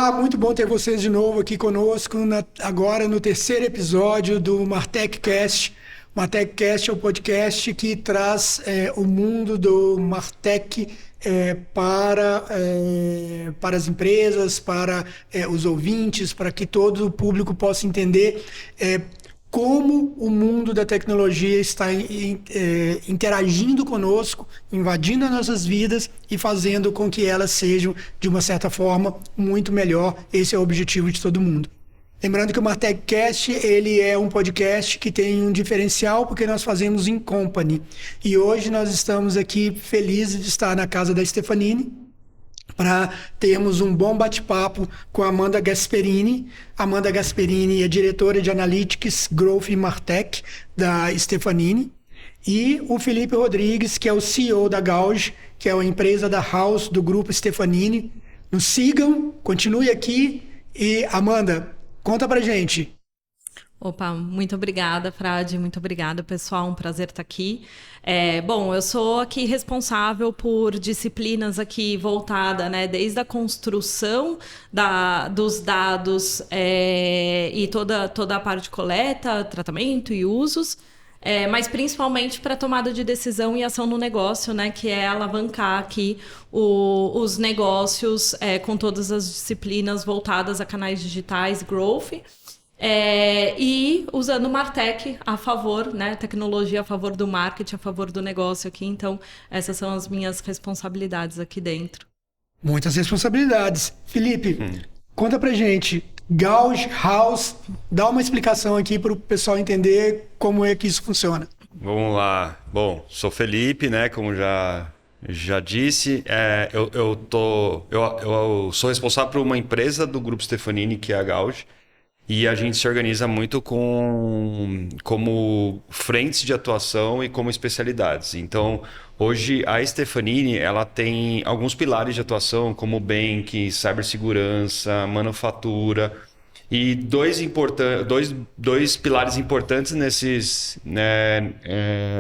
Olá, muito bom ter vocês de novo aqui conosco, agora no terceiro episódio do MarTechCast. O MarTechCast é o podcast que traz o mundo do MarTech para as empresas, para os ouvintes, para que todo o público possa entender como o mundo da tecnologia está interagindo conosco, invadindo as nossas vidas e fazendo com que elas sejam, de uma certa forma, muito melhor. Esse é o objetivo de todo mundo. Lembrando que o MarTechCast, ele é um podcast que tem um diferencial porque nós fazemos em company. E hoje nós estamos aqui felizes de estar na casa da Stefanini, para termos um bom bate-papo com a Amanda Gasperini. Amanda Gasperini é diretora de Analytics, Growth e Martech da Stefanini. E o Felipe Rodrigues, que é o CEO da Gauge, que é uma empresa da House do grupo Stefanini. Nos sigam, continue aqui. E Amanda, conta pra gente. Opa, muito obrigada, Frade, muito obrigada, pessoal, um prazer estar aqui. Bom, eu sou aqui responsável por disciplinas aqui voltada, né, desde a construção dos dados e toda a parte de coleta, tratamento e usos, mas principalmente para tomada de decisão e ação no negócio, né, que é alavancar aqui os negócios com todas as disciplinas voltadas a canais digitais, growth, e usando Martech a favor, né, tecnologia a favor do marketing, a favor do negócio aqui. Então, essas são as minhas responsabilidades aqui dentro. Muitas responsabilidades. Felipe, conta pra gente, Gauge, House, dá uma explicação aqui para o pessoal entender como é que isso funciona. Vamos lá. Bom, sou Felipe, né, como já disse, eu sou responsável por uma empresa do Grupo Stefanini, que é a Gauge. E a gente se organiza muito como frentes de atuação e como especialidades. Então, hoje a Stefanini, ela tem alguns pilares de atuação, como banking, cibersegurança, manufatura. E dois pilares importantes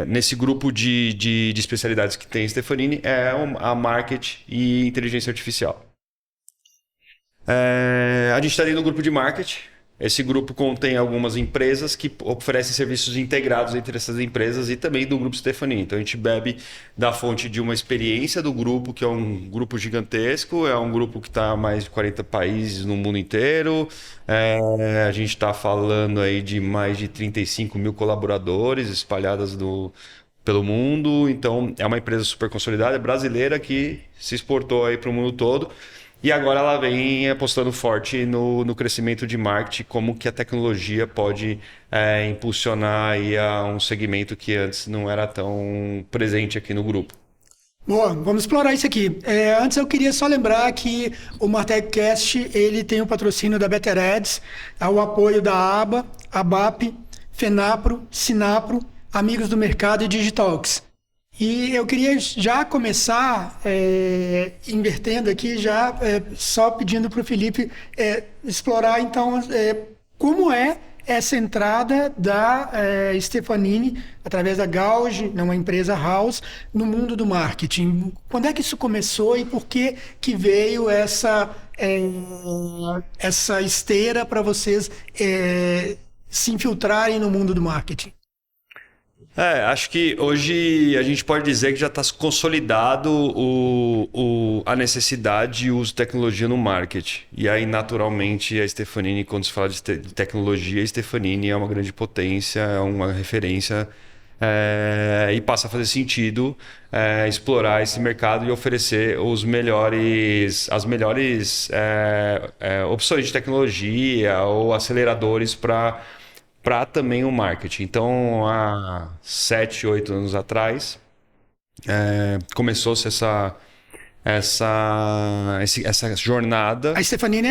nesse grupo de especialidades que tem a Stefanini é a marketing e inteligência artificial. A gente está dentro do grupo de marketing. Esse grupo contém algumas empresas que oferecem serviços integrados entre essas empresas e também do grupo Stefanini. Então a gente bebe da fonte de uma experiência do grupo, que é um grupo gigantesco, é um grupo que está em mais de 40 países no mundo inteiro. A gente está falando aí de mais de 35 mil colaboradores espalhados pelo mundo. Então é uma empresa super consolidada, brasileira, que se exportou aí para o mundo todo. E agora ela vem apostando forte no crescimento de marketing, como que a tecnologia pode impulsionar aí a um segmento que antes não era tão presente aqui no grupo. Boa, vamos explorar isso aqui. Antes eu queria só lembrar que o MarTechCast, ele tem o patrocínio da Better Ads, o apoio da ABA, ABAP, FENAPRO, SINAPRO, Amigos do Mercado e Digitalx. E eu queria já começar invertendo aqui, só pedindo para o Felipe explorar, então, como é essa entrada da Stefanini, através da Gauge, uma empresa house, no mundo do marketing. Quando é que isso começou e por que veio essa esteira para vocês se infiltrarem no mundo do marketing? Acho que hoje a gente pode dizer que já está consolidado a necessidade de uso de tecnologia no marketing. E aí, naturalmente, a Stefanini, quando se fala de tecnologia, a Stefanini é uma grande potência, é uma referência e passa a fazer sentido explorar esse mercado e oferecer as melhores opções de tecnologia ou aceleradores para também o marketing. Então, há 7, 8 anos atrás, começou-se essa jornada. A Stefanini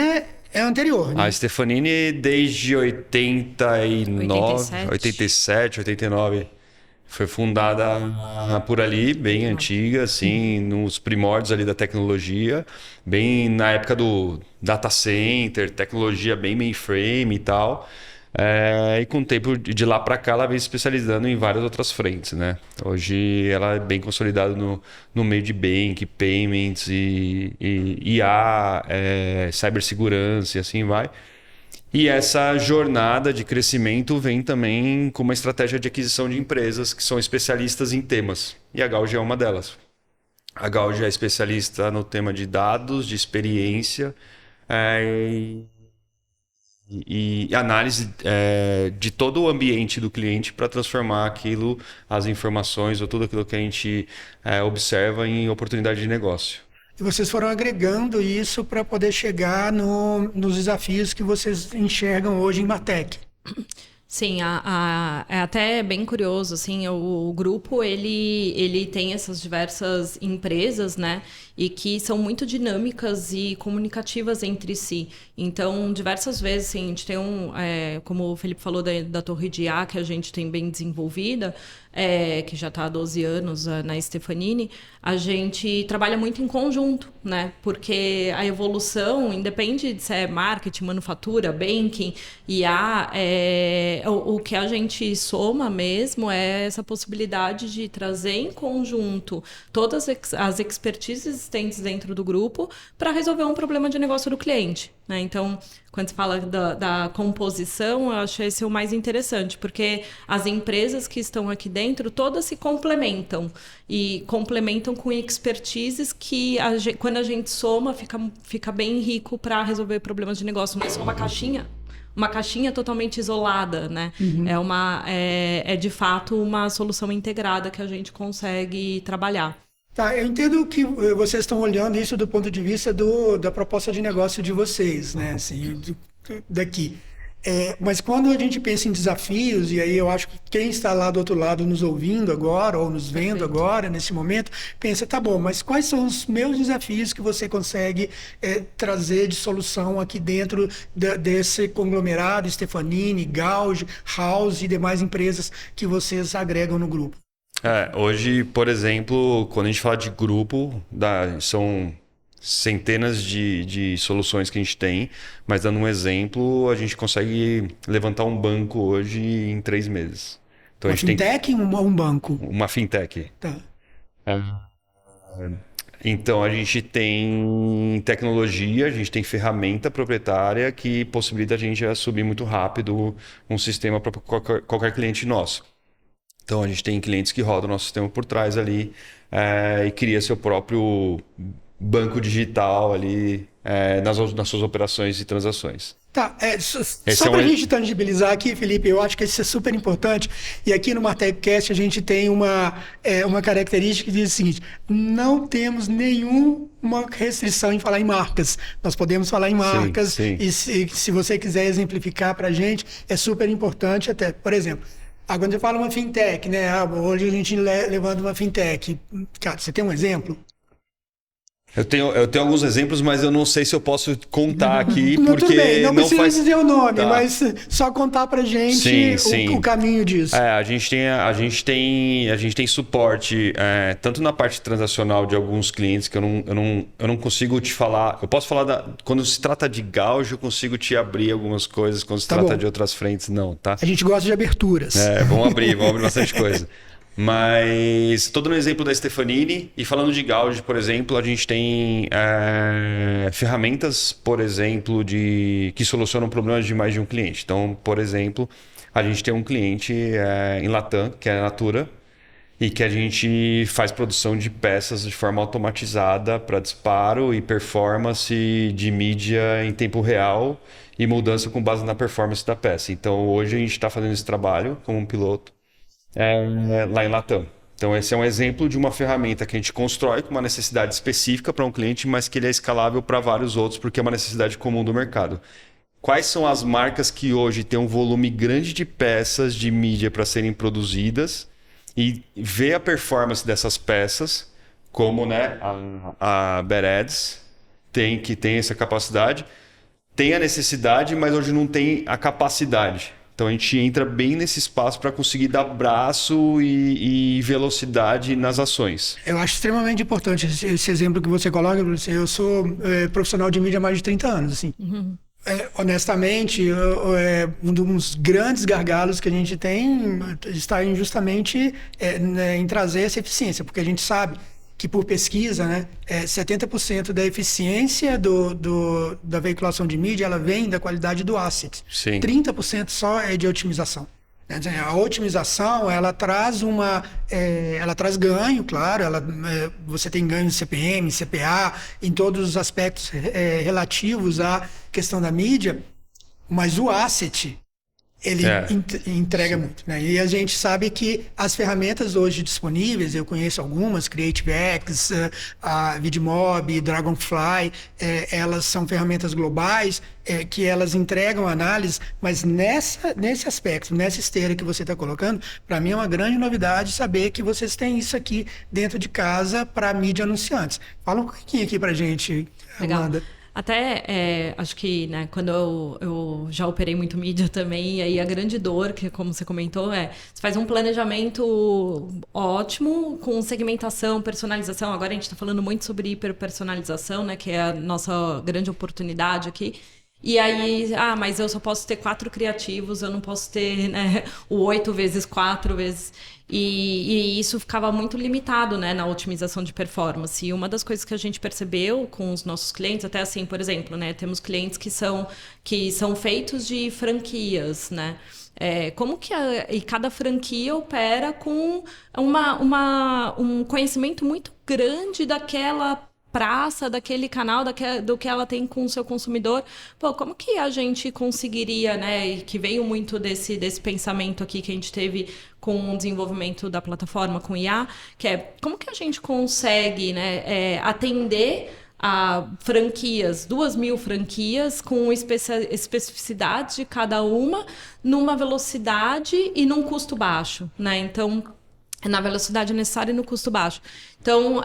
é anterior, né? A Stefanini, desde 87, 89, foi fundada por ali, bem antiga, assim, nos primórdios ali da tecnologia, bem na época do data center, tecnologia bem mainframe e tal. E com o tempo de lá para cá, ela vem se especializando em várias outras frentes, né? Hoje ela é bem consolidada no meio de bank, payments e IA, cibersegurança e assim vai. E essa jornada de crescimento vem também com uma estratégia de aquisição de empresas que são especialistas em temas. E a Gauge é uma delas. A Gauge é especialista no tema de dados, de experiência e análise de todo o ambiente do cliente para transformar aquilo, as informações ou tudo aquilo que a gente observa em oportunidade de negócio. E vocês foram agregando isso para poder chegar nos desafios que vocês enxergam hoje em Martech. Sim, é até bem curioso, assim, o grupo, ele tem essas diversas empresas, né, e que são muito dinâmicas e comunicativas entre si. Então, diversas vezes, assim, a gente tem como o Felipe falou da torre de IA, que a gente tem bem desenvolvida, que já está há 12 anos na Stefanini, a gente trabalha muito em conjunto, né? Porque a evolução, independe de se é marketing, manufatura, banking, IA, o que a gente soma mesmo é essa possibilidade de trazer em conjunto todas as expertises existentes dentro do grupo para resolver um problema de negócio do cliente, né? Então, quando se fala da composição, eu acho esse o mais interessante, porque as empresas que estão aqui dentro, todas se complementam, e complementam com expertises que, quando a gente soma, fica bem rico para resolver problemas de negócio. Não é só uma caixinha totalmente isolada, né? Uhum. É de fato uma solução integrada que a gente consegue trabalhar. Tá, eu entendo que vocês estão olhando isso do ponto de vista da proposta de negócio de vocês, né? Assim, daqui. Mas quando a gente pensa em desafios, e aí eu acho que quem está lá do outro lado nos ouvindo agora, ou nos vendo agora, nesse momento, pensa, tá bom, mas quais são os meus desafios que você consegue trazer de solução aqui dentro desse conglomerado, Stefanini, Gauge, House e demais empresas que vocês agregam no grupo? Hoje, por exemplo, quando a gente fala de grupo, são centenas de soluções que a gente tem, mas dando um exemplo, a gente consegue levantar um banco hoje em 3 meses. Então, uma fintech ou um banco? Uma fintech. Tá. Então, a gente tem tecnologia, a gente tem ferramenta proprietária que possibilita a gente subir muito rápido um sistema para qualquer cliente nosso. Então, a gente tem clientes que rodam o nosso sistema por trás ali e cria seu próprio banco digital ali nas suas operações e transações. Tá, só para a gente tangibilizar aqui, Felipe, eu acho que isso é super importante. E aqui no MartechCast a gente tem uma característica que diz o seguinte: não temos nenhuma restrição em falar em marcas. Nós podemos falar em marcas, sim. E se você quiser exemplificar para a gente, é super importante até. Por exemplo, quando você fala uma fintech, né? Hoje a gente levanta uma fintech. Cara, você tem um exemplo? Eu tenho alguns exemplos, mas eu não sei se eu posso contar aqui, não, porque tudo bem. Não precisa dizer o nome, tá. Mas só contar pra gente o caminho disso. A gente tem suporte tanto na parte transacional de alguns clientes que eu não consigo te falar. Eu posso falar quando se trata de Gauge, eu consigo te abrir algumas coisas. Quando se trata de outras frentes, não, tá? A gente gosta de aberturas. Vamos abrir bastante coisa. Mas estou dando um exemplo da Stefanini e falando de Gauge, por exemplo, a gente tem ferramentas, por exemplo, que solucionam problemas de mais de um cliente. Então, por exemplo, a gente tem um cliente em Latam, que é a Natura, e que a gente faz produção de peças de forma automatizada para disparo e performance de mídia em tempo real e mudança com base na performance da peça. Então, hoje a gente está fazendo esse trabalho como um piloto lá em Latam. Então, esse é um exemplo de uma ferramenta que a gente constrói com uma necessidade específica para um cliente, mas que ele é escalável para vários outros, porque é uma necessidade comum do mercado. Quais são as marcas que hoje têm um volume grande de peças de mídia para serem produzidas e ver a performance dessas peças, como a Berads que tem essa capacidade, tem a necessidade, mas hoje não tem a capacidade. Então, a gente entra bem nesse espaço para conseguir dar braço e velocidade nas ações. Eu acho extremamente importante esse exemplo que você coloca. Eu sou profissional de mídia há mais de 30 anos. Assim. Uhum. Honestamente, um dos grandes gargalos que a gente tem está justamente em trazer essa eficiência, porque a gente sabe que por pesquisa, né, 70% da eficiência da veiculação de mídia ela vem da qualidade do asset. Sim. 30% só é de otimização. A otimização, ela traz ganho, claro, você tem ganho em CPM, CPA, em todos os aspectos relativos à questão da mídia, mas o asset, ele entrega muito, né? E a gente sabe que as ferramentas hoje disponíveis, eu conheço algumas, CreativeX, a Vidmob, Dragonfly, elas são ferramentas globais, que elas entregam análise, mas nesse aspecto, nessa esteira que você está colocando, para mim é uma grande novidade saber que vocês têm isso aqui dentro de casa para mídia anunciantes. Fala um pouquinho aqui para a gente, Amanda. Até, acho que, né, quando eu já operei muito mídia também, e aí a grande dor, que como você comentou, você faz um planejamento ótimo, com segmentação, personalização. Agora a gente está falando muito sobre hiperpersonalização, né, que é a nossa grande oportunidade aqui. E aí, mas eu só posso ter 4 criativos, eu não posso ter, né, o 8 vezes 4 vezes... E isso ficava muito limitado, né, na otimização de performance. E uma das coisas que a gente percebeu com os nossos clientes, até assim, por exemplo, né, temos clientes que são feitos de franquias, né? Como que e cada franquia opera com um conhecimento muito grande daquela praça, daquele canal, do que ela tem com o seu consumidor. Pô, como que a gente conseguiria, né, e que veio muito desse pensamento aqui que a gente teve com o desenvolvimento da plataforma, com IA, que é como que a gente consegue, né, atender a franquias, 2.000 franquias, com especificidades de cada uma, numa velocidade e num custo baixo, né? Então, na velocidade necessária e no custo baixo. Então,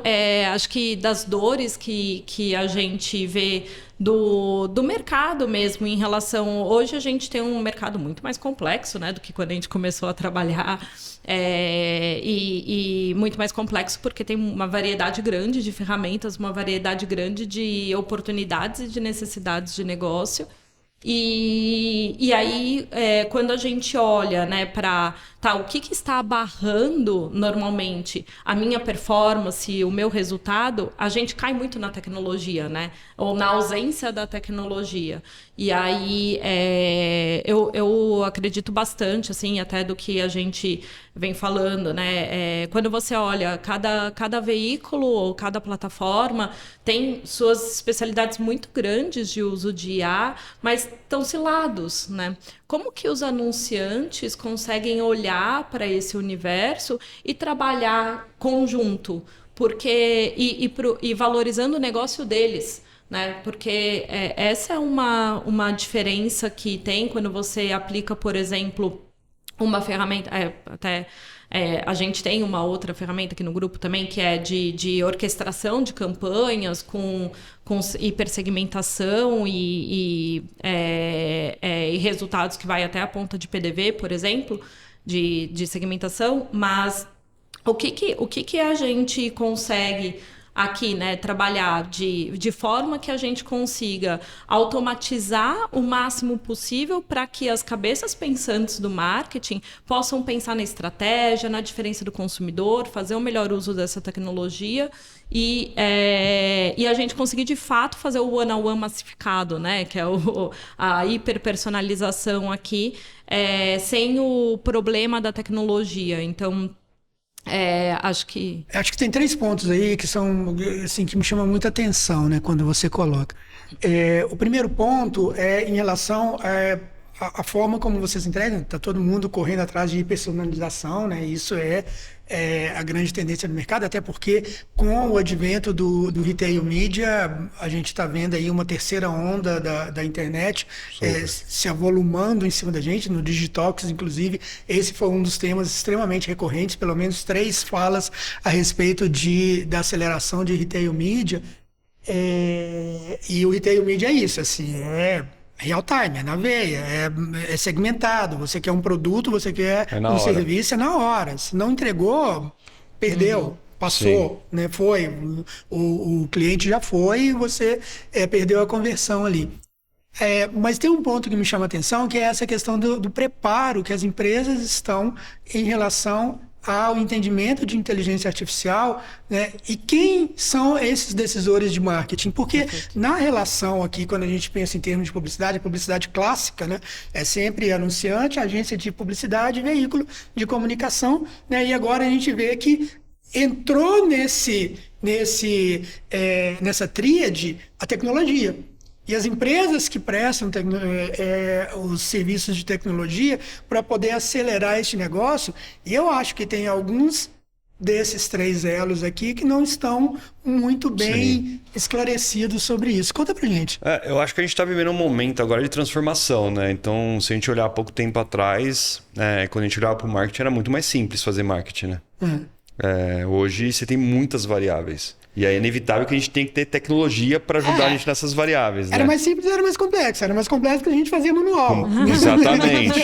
acho que das dores que a gente vê do mercado mesmo em relação... Hoje a gente tem um mercado muito mais complexo, né, do que quando a gente começou a trabalhar, e muito mais complexo porque tem uma variedade grande de ferramentas, uma variedade grande de oportunidades e de necessidades de negócio. E aí, quando a gente olha, né, para o que está barrando normalmente a minha performance, o meu resultado, a gente cai muito na tecnologia, né? Ou na ausência da tecnologia. E aí, eu acredito bastante, assim, até do que a gente vem falando, né? Quando você olha, cada veículo ou cada plataforma tem suas especialidades muito grandes de uso de IA, mas estão cilados, né? Como que os anunciantes conseguem olhar para esse universo e trabalhar conjunto? Porque, e valorizando o negócio deles, né? Porque essa é uma diferença que tem quando você aplica, por exemplo, uma ferramenta... a gente tem uma outra ferramenta aqui no grupo também, que é de orquestração de campanhas com hipersegmentação e resultados que vai até a ponta de PDV, por exemplo, de segmentação. Mas o que a gente consegue aqui, né, trabalhar de forma que a gente consiga automatizar o máximo possível para que as cabeças pensantes do marketing possam pensar na estratégia, na diferença do consumidor, fazer o melhor uso dessa tecnologia e a gente conseguir de fato fazer o one-on-one massificado, né, que é a hiperpersonalização aqui, sem o problema da tecnologia. Então, acho que tem 3 pontos aí que são assim, que me chamam muita atenção, né, quando você coloca. O primeiro ponto é em relação a forma como vocês entregam. Está todo mundo correndo atrás de personalização, né? Isso é a grande tendência do mercado, até porque com o advento do retail media, a gente está vendo aí uma terceira onda da internet se avolumando em cima da gente, no Digitalks, inclusive. Esse foi um dos temas extremamente recorrentes, pelo menos 3 falas a respeito da aceleração de retail media. E o retail media é isso, assim, real time, é na veia, é segmentado. Você quer um produto, você quer um serviço, é na hora. Se não entregou, perdeu, passou, né? Foi. O cliente já foi e você perdeu a conversão ali. Mas tem um ponto que me chama a atenção, que é essa questão do preparo que as empresas estão em relação ao entendimento de inteligência artificial, né? E quem são esses decisores de marketing? Porque na relação aqui, quando a gente pensa em termos de publicidade, a publicidade clássica, né? É sempre anunciante, agência de publicidade, veículo de comunicação, né? E agora a gente vê que entrou nessa tríade a tecnologia. E as empresas que prestam os serviços de tecnologia para poder acelerar este negócio, eu acho que tem alguns desses 3 elos aqui que não estão muito bem esclarecidos sobre isso. Conta pra gente. Eu acho que a gente está vivendo um momento agora de transformação, né? Então, se a gente olhar há pouco tempo atrás, quando a gente olhava para o marketing, era muito mais simples fazer marketing, né? Hoje você tem muitas variáveis. E é inevitável que a gente tem que ter tecnologia para ajudar a gente nessas variáveis, né? Era mais simples, era mais complexo. Era mais complexo que a gente fazia manual. Exatamente.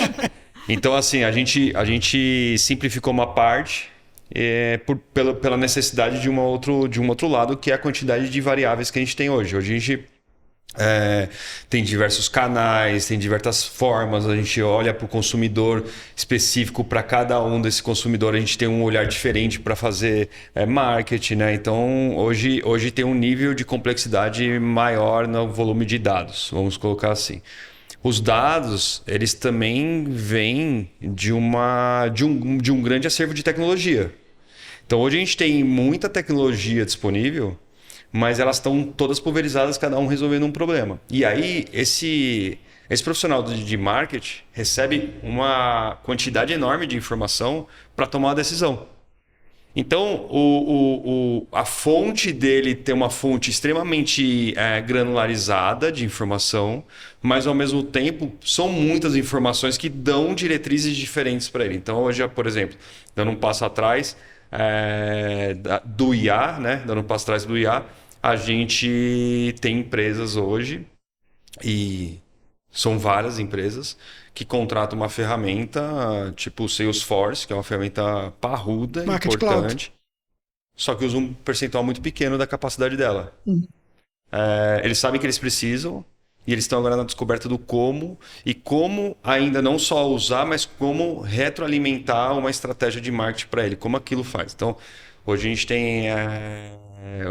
Então, assim, a gente simplificou uma parte pela necessidade de um outro lado, que é a quantidade de variáveis que a gente tem hoje. Hoje a gente tem diversos canais, tem diversas formas, a gente olha para o consumidor específico, para cada um desse consumidor a gente tem um olhar diferente para fazer marketing, né? Então hoje tem um nível de complexidade maior no volume de dados, vamos colocar assim. Os dados, eles também vêm de um grande acervo de tecnologia. Então hoje a gente tem muita tecnologia disponível, mas elas estão todas pulverizadas, cada um resolvendo um problema. E aí, esse profissional de marketing recebe uma quantidade enorme de informação para tomar uma decisão. Então, a fonte dele tem uma fonte extremamente granularizada de informação, mas, ao mesmo tempo, são muitas informações que dão diretrizes diferentes para ele. Então, hoje, por exemplo, dando um passo atrás do IA, né? Dando um passo atrás do IA, a gente tem empresas hoje, e são várias empresas, que contratam uma ferramenta tipo o Salesforce, que é uma ferramenta parruda, Market importante, Cloud. Só que usa um percentual muito pequeno da capacidade dela. Eles sabem que eles precisam, e eles estão agora na descoberta do como, e como ainda não só usar, mas como retroalimentar uma estratégia de marketing para ele, como aquilo faz. Então, hoje a gente tem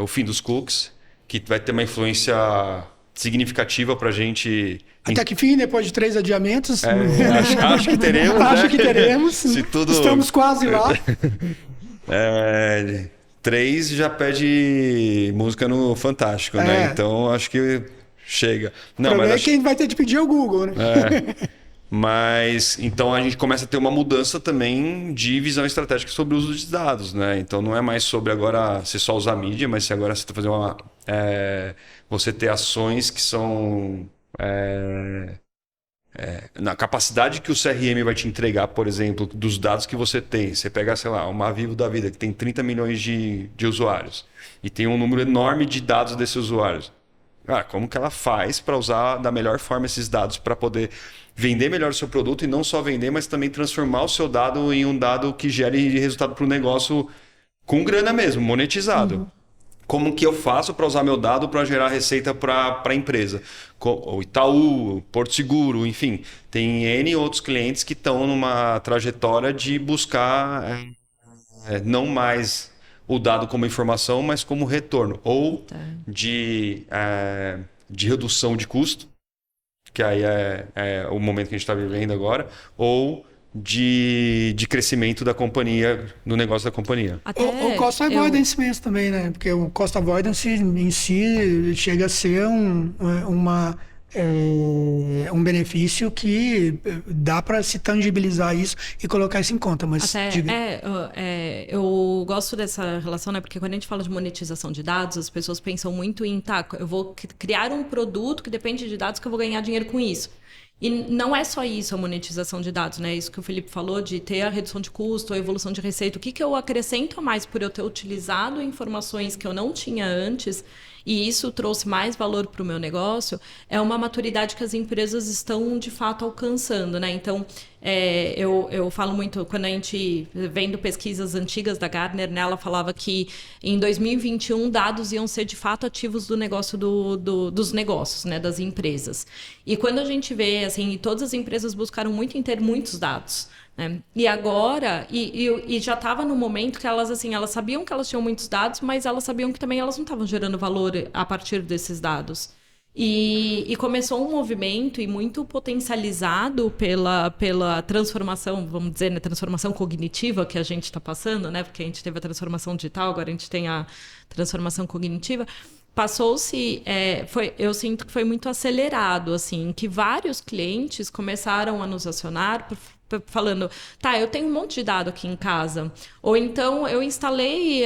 o fim dos cookies, que vai ter uma influência significativa para a gente. Até que fim, depois de 3 adiamentos? Acho que teremos. Acho que teremos. Se tudo... Estamos quase lá. 3 já pede música no Fantástico, né? Então acho que chega. Não, mas é quem vai ter de pedir é o Google, né? Mas então a gente começa a ter uma mudança também de visão estratégica sobre o uso de dados, né? Então não é mais sobre agora você só usar mídia, mas se agora você está fazendo você ter ações que são na capacidade que o CRM vai te entregar, por exemplo, dos dados que você tem. Você pega, sei lá, uma Vivo da vida que tem 30 milhões de usuários e tem um número enorme de dados desses usuários. Cara, como que ela faz para usar da melhor forma esses dados para poder vender melhor o seu produto, e não só vender, mas também transformar o seu dado em um dado que gere resultado para o negócio com grana mesmo, monetizado. Como que eu faço para usar meu dado para gerar receita para a empresa? O Itaú, Porto Seguro, enfim, tem N outros clientes que estão numa trajetória de buscar não mais o dado como informação, mas como retorno, ou de redução de custo, que aí é o momento que a gente está vivendo agora, ou de crescimento da companhia, do negócio da companhia. O cost avoidance mesmo também, né? Porque o cost avoidance em si chega a ser um benefício que dá para se tangibilizar isso e colocar isso em conta. Mas eu gosto dessa relação, né? Porque quando a gente fala de monetização de dados, as pessoas pensam muito em, eu vou criar um produto que depende de dados que eu vou ganhar dinheiro com isso. E não é só isso a monetização de dados, né? Isso que o Felipe falou de ter a redução de custo, a evolução de receita. O que eu acrescento a mais por eu ter utilizado informações que eu não tinha antes, e isso trouxe mais valor para o meu negócio, é uma maturidade que as empresas estão, de fato, alcançando, né? Então, eu falo muito, quando a gente vendo pesquisas antigas da Gartner, né, ela falava que em 2021 dados iam ser de fato ativos do negócio dos negócios, né, das empresas. E quando a gente vê, assim, todas as empresas buscaram muito em ter muitos dados. Né? E agora, e já estava no momento que elas, assim, elas sabiam que elas tinham muitos dados, mas elas sabiam que também elas não estavam gerando valor a partir desses dados. E começou um movimento e muito potencializado pela transformação, vamos dizer, né, transformação cognitiva que a gente está passando, né? Porque a gente teve a transformação digital, agora a gente tem a transformação cognitiva. Passou-se, eu sinto que foi muito acelerado, assim, que vários clientes começaram a nos acionar falando, tá, eu tenho um monte de dado aqui em casa, ou então eu instalei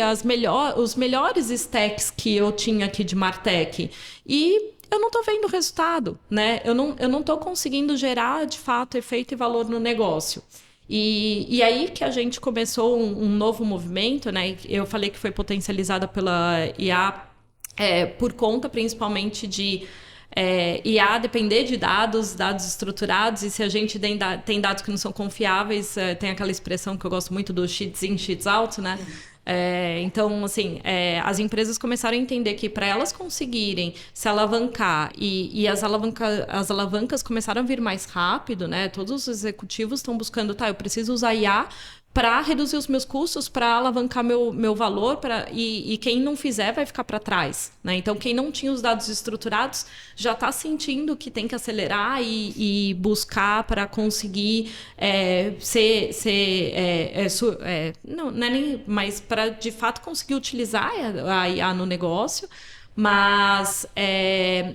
os melhores stacks que eu tinha aqui de Martech e eu não estou vendo o resultado, né? Eu não estou conseguindo gerar, de fato, efeito e valor no negócio. E aí que a gente começou um novo movimento, né? Eu falei que foi potencializada pela IA, por conta principalmente de IA depender de dados estruturados, e se a gente tem dados que não são confiáveis, tem aquela expressão que eu gosto muito do sheets in, sheets out, né? Então, assim, as empresas começaram a entender que para elas conseguirem se alavancar e as alavancas começaram a vir mais rápido, né? Todos os executivos estão buscando, eu preciso usar IA para reduzir os meus custos, para alavancar meu valor, e quem não fizer vai ficar para trás. Né? Então, quem não tinha os dados estruturados já está sentindo que tem que acelerar e buscar para conseguir não é nem, mas para de fato conseguir utilizar a IA no negócio. Mas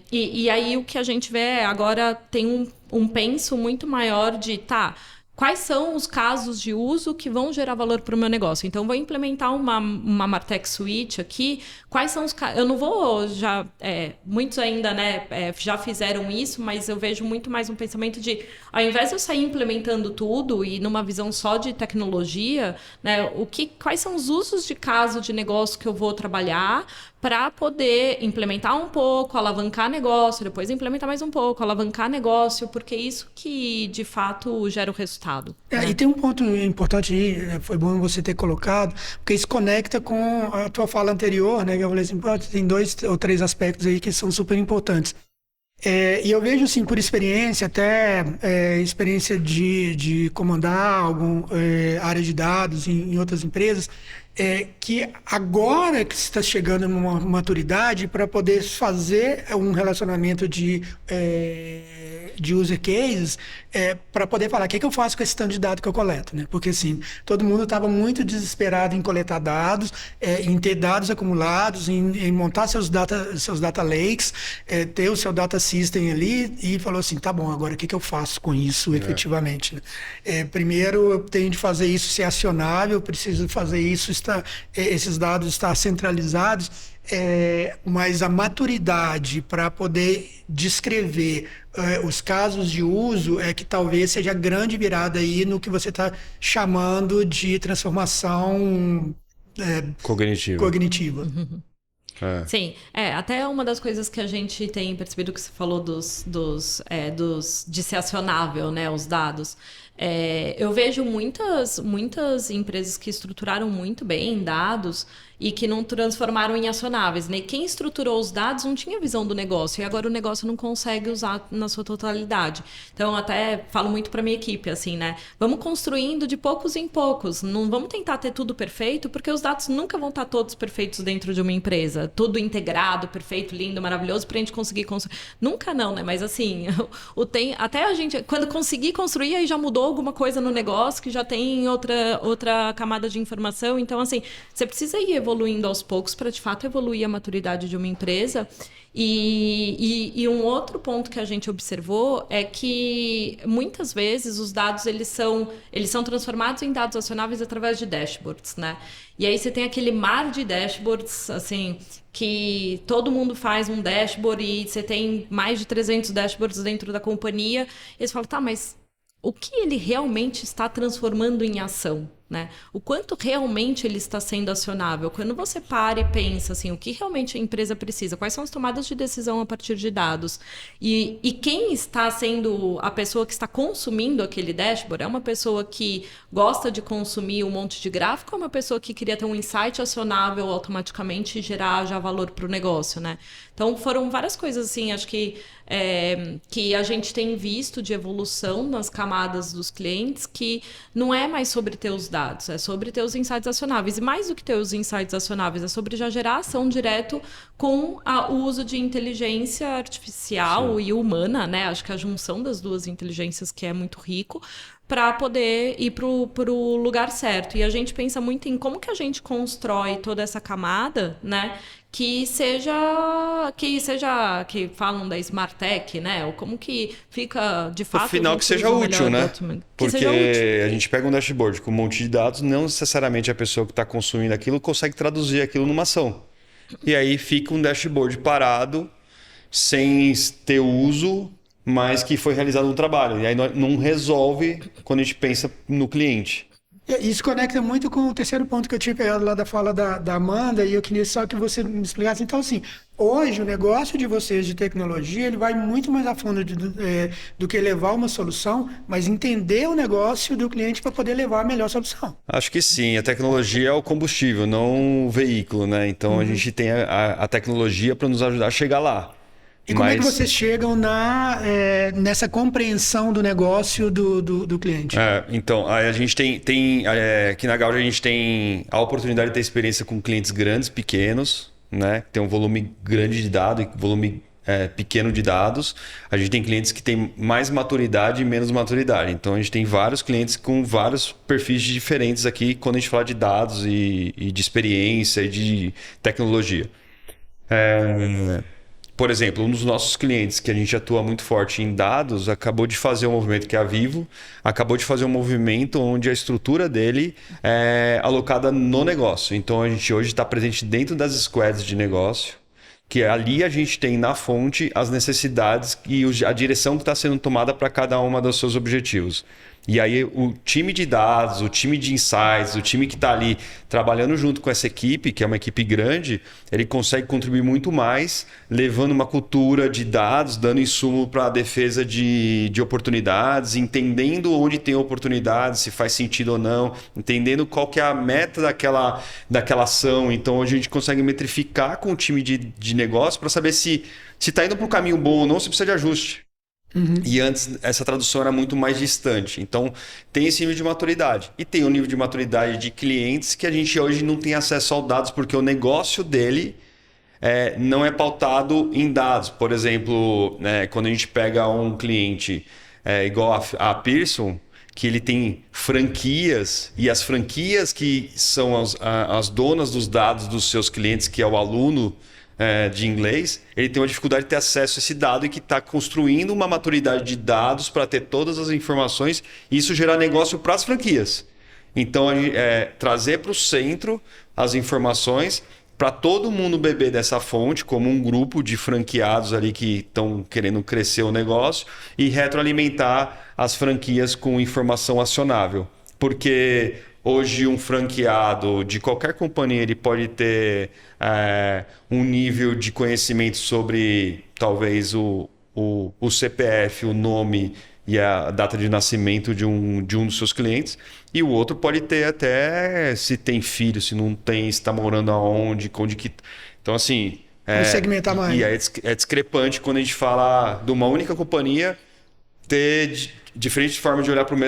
e aí o que a gente vê agora tem um penso muito maior de quais são os casos de uso que vão gerar valor para o meu negócio? Então, vou implementar uma Martech Suite aqui. Quais são os casos? Eu não vou já... muitos ainda, né, já fizeram isso, mas eu vejo muito mais um pensamento de, ao invés de eu sair implementando tudo e numa visão só de tecnologia, né, quais são os usos de caso de negócio que eu vou trabalhar para poder implementar um pouco, alavancar negócio, depois implementar mais um pouco, alavancar negócio, porque é isso que, de fato, gera o resultado. Né? E tem um ponto importante aí, foi bom você ter colocado, porque isso conecta com a tua fala anterior, né? Que eu falei assim, tem 2 ou 3 aspectos aí que são super importantes. E eu vejo, assim, por experiência, até experiência de comandar alguma área de dados em outras empresas, que agora que você está chegando numa maturidade para poder fazer um relacionamento de user cases, para poder falar o que eu faço com esse tanto de dados que eu coleto, né? Porque assim, todo mundo estava muito desesperado em coletar dados, em ter dados acumulados, em montar seus data lakes, ter o seu data system ali, e falou assim, tá bom, agora o que eu faço com isso efetivamente? Né? Primeiro eu tenho de fazer isso ser acionável, eu preciso fazer isso, esses dados estar centralizados, mas a maturidade para poder descrever os casos de uso que talvez seja a grande virada aí no que você está chamando de transformação cognitiva. Uhum. Sim, até uma das coisas que a gente tem percebido que você falou de ser acionável, né, os dados. Eu vejo muitas empresas que estruturaram muito bem dados e que não transformaram em acionáveis, né? Quem estruturou os dados não tinha visão do negócio, e agora o negócio não consegue usar na sua totalidade. Então, até falo muito para minha equipe, assim, né? Vamos construindo de poucos em poucos, não vamos tentar ter tudo perfeito, porque os dados nunca vão estar todos perfeitos dentro de uma empresa, tudo integrado, perfeito, lindo, maravilhoso, para a gente conseguir construir. Nunca não, né? Mas assim, até a gente, quando conseguir construir, aí já mudou alguma coisa no negócio, que já tem outra camada de informação. Então, assim, você precisa ir evoluindo aos poucos para, de fato, evoluir a maturidade de uma empresa. E um outro ponto que a gente observou é que, muitas vezes, os dados eles são transformados em dados acionáveis através de dashboards, né? E aí você tem aquele mar de dashboards, assim, que todo mundo faz um dashboard e você tem mais de 300 dashboards dentro da companhia. E você fala, tá, mas o que ele realmente está transformando em ação? né? O quanto realmente ele está sendo acionável. Quando você para e pensa assim, o que realmente a empresa precisa, quais são as tomadas de decisão a partir de dados, e quem está sendo a pessoa que está consumindo aquele dashboard, é uma pessoa que gosta de consumir um monte de gráfico, ou é uma pessoa que queria ter um insight acionável automaticamente e gerar já valor para o negócio, né? Então foram várias coisas assim, acho que a gente tem visto de evolução nas camadas dos clientes, que não é mais sobre ter os dados, é sobre ter os insights acionáveis. E mais do que ter os insights acionáveis, é sobre já gerar ação direto com o uso de inteligência artificial e humana, né? Acho que a junção das duas inteligências que é muito rico, para poder ir para o lugar certo. E a gente pensa muito em como que a gente constrói toda essa camada, né? Que falam da Smart Tech, né? Ou como que fica, de fato... Afinal, que seja útil, né? Porque a gente pega um dashboard com um monte de dados, não necessariamente a pessoa que está consumindo aquilo consegue traduzir aquilo numa ação. E aí fica um dashboard parado, sem ter uso, mas que foi realizado um trabalho. E aí não resolve quando a gente pensa no cliente. Isso conecta muito com o terceiro ponto que eu tinha pegado lá da fala da Amanda, e eu queria só que você me explicasse. Então, assim, hoje o negócio de vocês de tecnologia, ele vai muito mais a fundo do que levar uma solução, mas entender o negócio do cliente para poder levar a melhor solução. Acho que sim. A tecnologia é o combustível, não o veículo, né? Então, a gente tem a tecnologia para nos ajudar a chegar lá. E como é que vocês chegam nessa compreensão do negócio do cliente? Então, a gente tem aqui na Gauge a gente tem a oportunidade de ter experiência com clientes grandes, pequenos, né? Tem um volume grande de dados e volume pequeno de dados. A gente tem clientes que têm mais maturidade e menos maturidade. Então, a gente tem vários clientes com vários perfis diferentes aqui quando a gente fala de dados e de experiência e de tecnologia. Por exemplo, um dos nossos clientes que a gente atua muito forte em dados acabou de fazer um movimento, que é a Vivo, acabou de fazer um movimento onde a estrutura dele é alocada no negócio. Então, a gente hoje está presente dentro das squads de negócio, que ali a gente tem na fonte as necessidades e a direção que está sendo tomada para cada uma dos seus objetivos. E aí o time de dados, o time de insights, o time que está ali trabalhando junto com essa equipe, que é uma equipe grande, ele consegue contribuir muito mais, levando uma cultura de dados, dando insumo para a defesa de oportunidades, entendendo onde tem oportunidades, se faz sentido ou não, entendendo qual que é a meta daquela ação. Então hoje a gente consegue metrificar com o time de negócio para saber se está indo para o caminho bom ou não, se precisa de ajuste. E antes essa tradução era muito mais distante. Então tem esse nível de maturidade. E tem um nível de maturidade de clientes que a gente hoje não tem acesso aos dados, porque o negócio dele não é pautado em dados. Por exemplo, quando a gente pega um cliente igual a Pearson, que ele tem franquias, e as franquias que são as donas dos dados dos seus clientes, que é o aluno de inglês, ele tem uma dificuldade de ter acesso a esse dado e que está construindo uma maturidade de dados para ter todas as informações e isso gerar negócio para as franquias. Então, trazer para o centro as informações para todo mundo beber dessa fonte, como um grupo de franqueados ali que estão querendo crescer o negócio e retroalimentar as franquias com informação acionável. Porque hoje um franqueado de qualquer companhia ele pode ter um nível de conhecimento sobre talvez o CPF, o nome e a data de nascimento de um dos seus clientes, e o outro pode ter até se tem filho, se não tem, se está morando aonde que... Então assim... segmentar mais. E é discrepante quando a gente fala de uma única companhia ter diferentes formas de olhar para a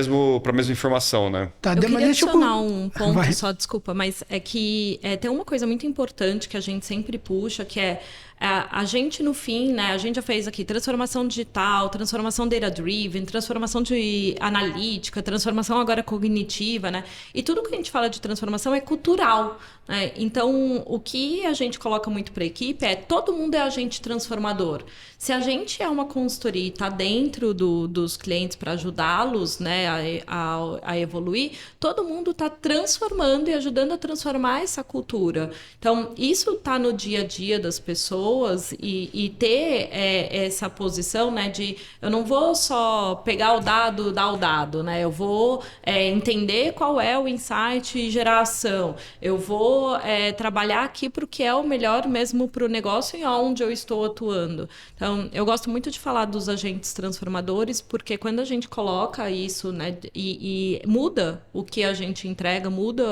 mesma informação, né? Tá, eu queria adicionar um ponto só, desculpa, mas é que tem uma coisa muito importante que a gente sempre puxa, que é a gente no fim, né? A gente já fez aqui transformação digital, transformação data-driven, transformação de analítica, transformação agora cognitiva, né? E tudo que a gente fala de transformação é cultural, né? Então, o que a gente coloca muito para a equipe é todo mundo é agente transformador. Se a gente é uma consultoria e está dentro dos clientes para ajudá-los, né, a evoluir, todo mundo está transformando e ajudando a transformar essa cultura. Então, isso está no dia a dia das pessoas e ter essa posição, né, de eu não vou só pegar o dado, dar o dado, né, eu vou entender qual é o insight e gerar ação. Eu vou trabalhar aqui para o que é o melhor mesmo para o negócio e onde eu estou atuando. Então, eu gosto muito de falar dos agentes transformadores, porque quando a gente coloca isso, né, e muda o que a gente entrega, muda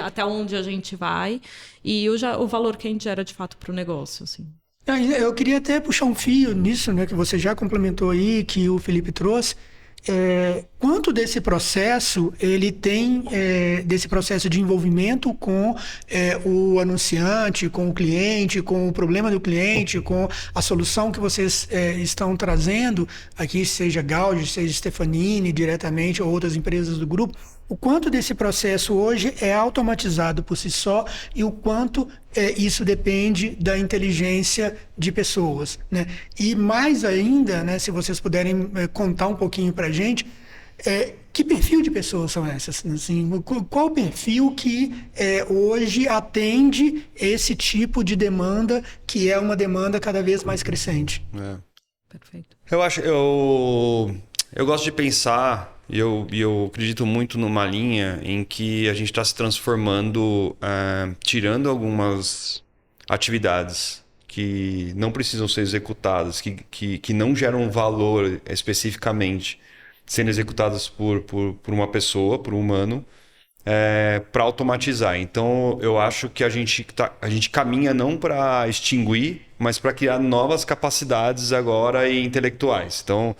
até onde a gente vai e o valor que a gente gera de fato para o negócio, assim. Eu queria até puxar um fio nisso, né, que você já complementou aí, que o Felipe trouxe. Quanto desse processo ele tem, desse processo de envolvimento com o anunciante, com o cliente, com o problema do cliente, com a solução que vocês estão trazendo aqui, seja Gaudi, seja Stefanini diretamente ou outras empresas do grupo, o quanto desse processo hoje é automatizado por si só e o quanto isso depende da inteligência de pessoas, né? E mais ainda, né, se vocês puderem contar um pouquinho para a gente, que perfil de pessoas são essas? Assim, qual o perfil que hoje atende esse tipo de demanda, que é uma demanda cada vez mais crescente? Perfeito. Eu gosto de pensar, e eu acredito muito numa linha em que a gente está se transformando, tirando algumas atividades que não precisam ser executadas, que não geram valor especificamente, sendo executadas por uma pessoa, por um humano, para automatizar. Então, eu acho que a gente caminha não para extinguir, mas para criar novas capacidades agora e intelectuais. Então,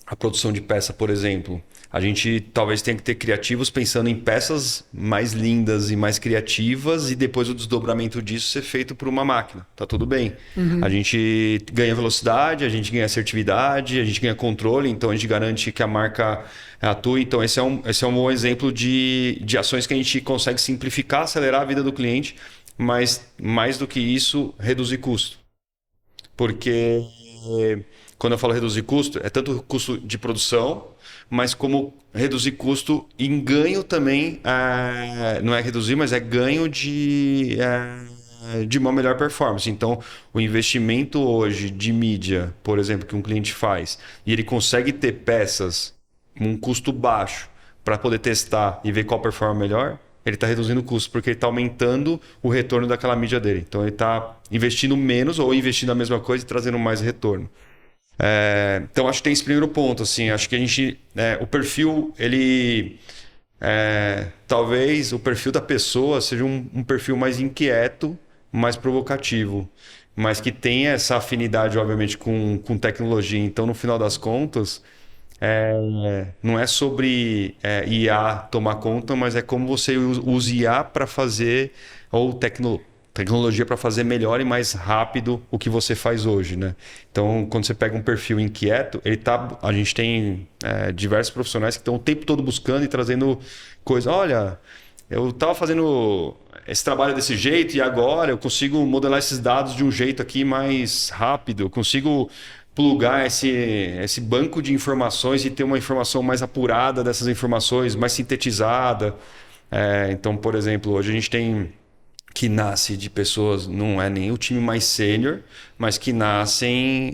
a produção de peça, por exemplo, a gente talvez tenha que ter criativos pensando em peças mais lindas e mais criativas e depois o desdobramento disso ser feito por uma máquina. Tá tudo bem. Uhum. A gente ganha velocidade, a gente ganha assertividade, a gente ganha controle, então a gente garante que a marca atue. Então esse é um bom exemplo de ações que a gente consegue simplificar, acelerar a vida do cliente, mas mais do que isso, reduzir custo. Porque quando eu falo reduzir custo, é tanto custo de produção, mas como reduzir custo em ganho também, não é reduzir, mas é ganho de uma melhor performance. Então, o investimento hoje de mídia, por exemplo, que um cliente faz, e ele consegue ter peças com um custo baixo para poder testar e ver qual performa melhor, ele está reduzindo o custo, porque ele está aumentando o retorno daquela mídia dele. Então, ele está investindo menos ou investindo a mesma coisa e trazendo mais retorno. Então, acho que tem esse primeiro ponto. Assim, acho que a gente... o perfil, ele... talvez o perfil da pessoa seja um perfil mais inquieto, mais provocativo, mas que tenha essa afinidade, obviamente, com tecnologia. Então, no final das contas, não é sobre IA tomar conta, mas é como você usa IA para fazer, ou tecnologia para fazer melhor e mais rápido o que você faz hoje, né? Então, quando você pega um perfil inquieto, a gente tem diversos profissionais que estão o tempo todo buscando e trazendo coisas. Olha, eu estava fazendo esse trabalho desse jeito e agora eu consigo modelar esses dados de um jeito aqui mais rápido, eu consigo plugar esse banco de informações e ter uma informação mais apurada dessas informações, mais sintetizada. Então, por exemplo, hoje a gente tem que nasce de pessoas, não é nem o time mais sênior, mas que nascem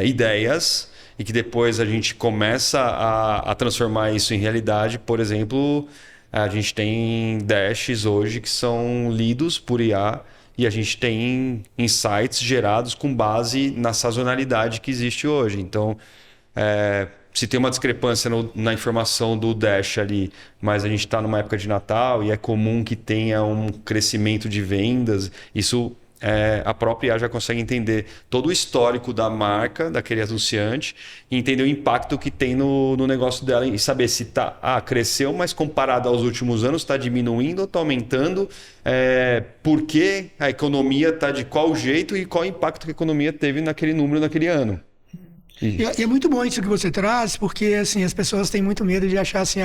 ideias e que depois a gente começa a transformar isso em realidade. Por exemplo, a gente tem dashes hoje que são lidos por IA e a gente tem insights gerados com base na sazonalidade que existe hoje. Então, se tem uma discrepância na informação do Dash ali, mas a gente está numa época de Natal e é comum que tenha um crescimento de vendas, isso a própria IA já consegue entender todo o histórico da marca, daquele anunciante, e entender o impacto que tem no negócio dela e saber se cresceu, mas comparado aos últimos anos está diminuindo ou está aumentando, por que a economia está de qual jeito e qual impacto que a economia teve naquele número naquele ano. E é muito bom isso que você traz, porque assim, as pessoas têm muito medo de achar assim,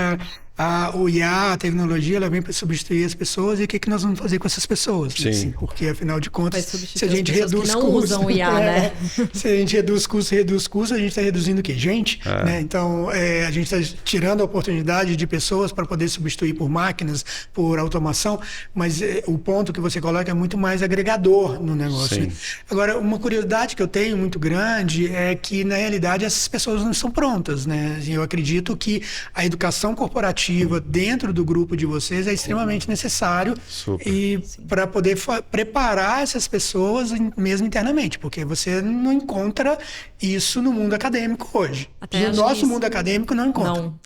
o IA, a tecnologia, ela vem para substituir as pessoas, e o que nós vamos fazer com essas pessoas? Sim. Assim, porque, afinal de contas, se a as gente pessoas reduz que não custos... usam o IA, né? Se a gente reduz custos, a gente está reduzindo o quê? Gente, né? Então, a gente está tirando a oportunidade de pessoas para poder substituir por máquinas, por automação, mas o ponto que você coloca é muito mais agregador no negócio. Né? Agora, uma curiosidade que eu tenho muito grande é que, na realidade, essas pessoas não estão prontas, né? Eu acredito que a educação corporativa dentro do grupo de vocês é extremamente necessário e para poder preparar essas pessoas mesmo internamente, porque você não encontra isso no mundo acadêmico hoje. Até e o nosso mundo acadêmico não encontra. Não.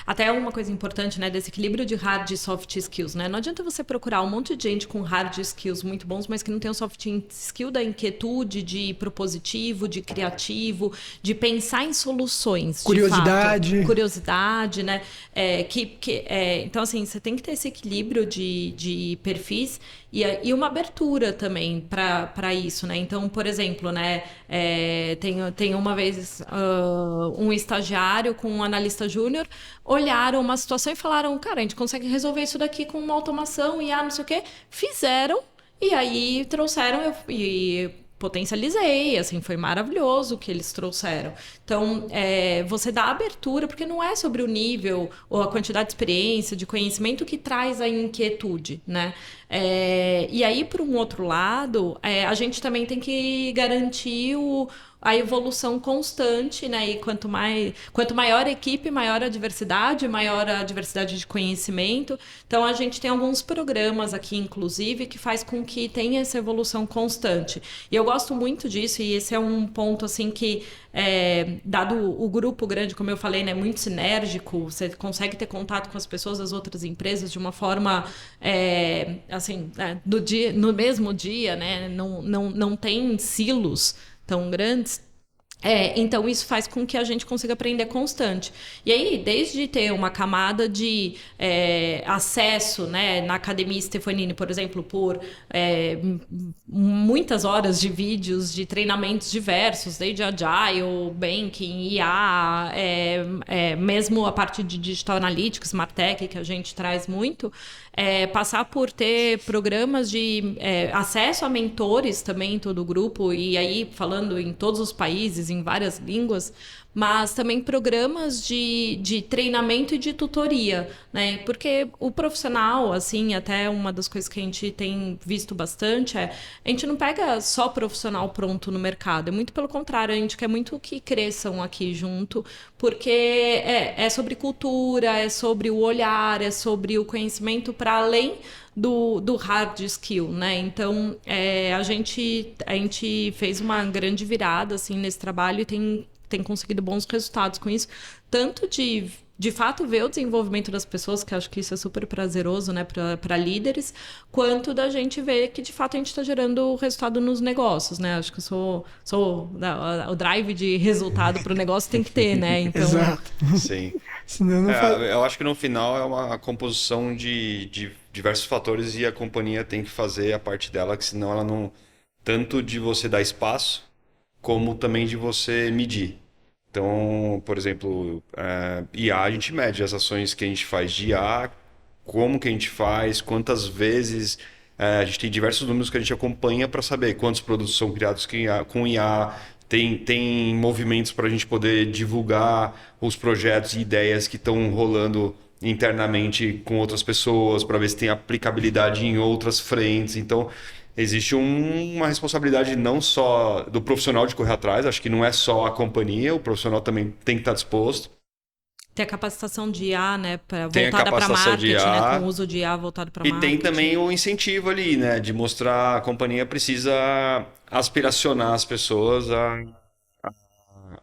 Até uma coisa importante, né, desse equilíbrio de hard e soft skills, né? Não adianta você procurar um monte de gente com hard skills muito bons, mas que não tem o soft skill da inquietude, de propositivo, de criativo, de pensar em soluções. Curiosidade. Curiosidade, né? Então, assim, você tem que ter esse equilíbrio de perfis e uma abertura também para isso, né? Então, por exemplo, né, tem uma vez um estagiário com um analista júnior olharam uma situação e falaram, cara, a gente consegue resolver isso daqui com uma automação, IA, não sei o quê. Fizeram e aí trouxeram e potencializei, assim, foi maravilhoso o que eles trouxeram. Então, você dá abertura, porque não é sobre o nível ou a quantidade de experiência, de conhecimento que traz a inquietude, né? E aí, por um outro lado, a gente também tem que garantir a evolução constante, né? E quanto maior a equipe, maior a diversidade de conhecimento. Então, a gente tem alguns programas aqui, inclusive, que faz com que tenha essa evolução constante. E eu gosto muito disso, e esse é um ponto, assim, que, dado o grupo grande, como eu falei, né? Muito sinérgico, você consegue ter contato com as pessoas das outras empresas de uma forma, assim, no mesmo dia, né? Não tem silos tão grandes. Então, isso faz com que a gente consiga aprender constante. E aí, desde ter uma camada de acesso, né, na Academia Stefanini, por exemplo, por muitas horas de vídeos, de treinamentos diversos, desde Agile, Banking, IA, mesmo a parte de Digital Analytics, Martech, que a gente traz muito, passar por ter programas de acesso a mentores também em todo o grupo, e aí falando em todos os países, em várias línguas, mas também programas de treinamento e de tutoria, né? Porque o profissional, assim, até uma das coisas que a gente tem visto bastante a gente não pega só profissional pronto no mercado, muito pelo contrário, a gente quer muito que cresçam aqui junto, porque é sobre cultura, é sobre o olhar, é sobre o conhecimento para além do hard skill, né? Então, a gente fez uma grande virada, assim, nesse trabalho e tem conseguido bons resultados com isso, tanto de fato ver o desenvolvimento das pessoas, que acho que isso é super prazeroso, né, para líderes, quanto da gente ver que de fato a gente está gerando resultado nos negócios, né? Acho que o drive de resultado para o negócio tem que ter, né? Então, exato. Sim. Senão não Eu acho que no final é uma composição de diversos fatores e a companhia tem que fazer a parte dela, que senão ela não... Tanto de você dar espaço, como também de você medir. Então, por exemplo, IA, a gente mede as ações que a gente faz de IA, como que a gente faz, quantas vezes... a gente tem diversos números que a gente acompanha para saber quantos produtos são criados com IA, tem movimentos para a gente poder divulgar os projetos e ideias que estão rolando internamente com outras pessoas, para ver se tem aplicabilidade em outras frentes. Então, existe uma responsabilidade não só do profissional de correr atrás, acho que não é só a companhia, o profissional também tem que estar disposto. Tem a capacitação de IA, né, voltada para marketing, né, com o uso de IA voltado para marketing. E tem também o incentivo ali, né, de mostrar a companhia precisa aspiracionar as pessoas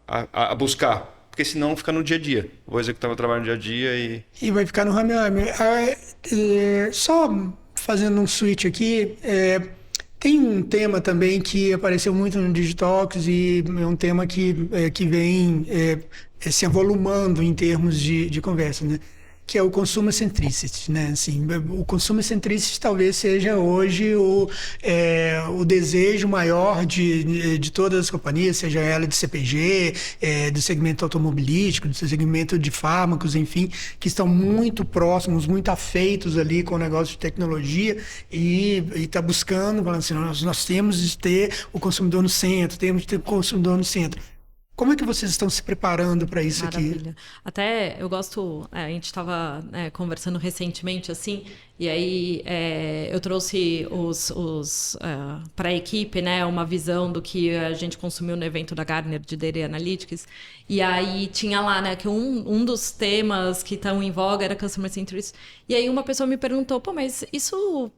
a buscar. Porque senão fica no dia a dia. Vou executar meu trabalho no dia a dia e vai ficar no rame-rame. Só fazendo um switch aqui, tem um tema também que apareceu muito no Digitalks e é um tema que vem se avolumando em termos de conversa, né? que é o Consumer Centricity, né? Assim, o Consumer Centricity talvez seja hoje o desejo maior de todas as companhias, seja ela de CPG, do segmento automobilístico, do segmento de fármacos, enfim, que estão muito próximos, muito afeitos ali com o negócio de tecnologia e está buscando, falando assim, nós temos de ter o consumidor no centro, temos de ter o consumidor no centro. Como é que vocês estão se preparando para isso Maravilha. aqui? Até eu gosto, a gente estava conversando recentemente assim, e aí eu trouxe para a equipe, né, uma visão do que a gente consumiu no evento da Gartner de Data Analytics, e aí tinha lá, né, que um dos temas que estão em voga era Customer Centricity, e aí uma pessoa me perguntou, pô, mas isso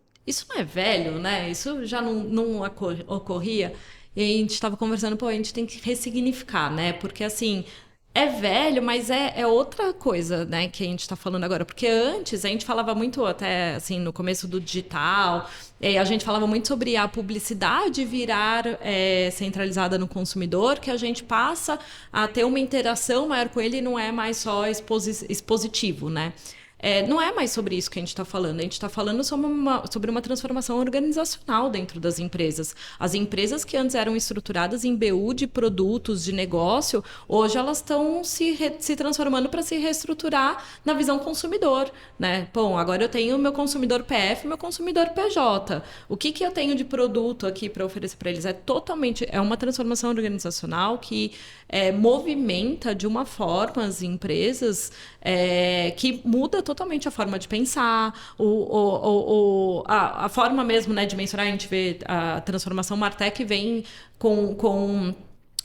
não é velho, né? Isso já não ocorria? E aí a gente estava conversando, pô, a gente tem que ressignificar, né? Porque, assim, é velho, mas é outra coisa, né, que a gente está falando agora. Porque antes a gente falava muito, até assim, no começo do digital, a gente falava muito sobre a publicidade virar centralizada no consumidor, que a gente passa a ter uma interação maior com ele e não é mais só expositivo, né? Não é mais sobre isso que a gente está falando. A gente está falando sobre uma transformação organizacional dentro das empresas. As empresas que antes eram estruturadas em BU de produtos, de negócio, hoje elas estão se transformando para se reestruturar na visão consumidor, né? Bom, agora eu tenho o meu consumidor PF e meu consumidor PJ. O que eu tenho de produto aqui para oferecer para eles? É uma transformação organizacional que movimenta de uma forma as empresas que muda totalmente a forma de pensar, a forma mesmo, né, de mensurar. A gente vê a transformação Martech vem com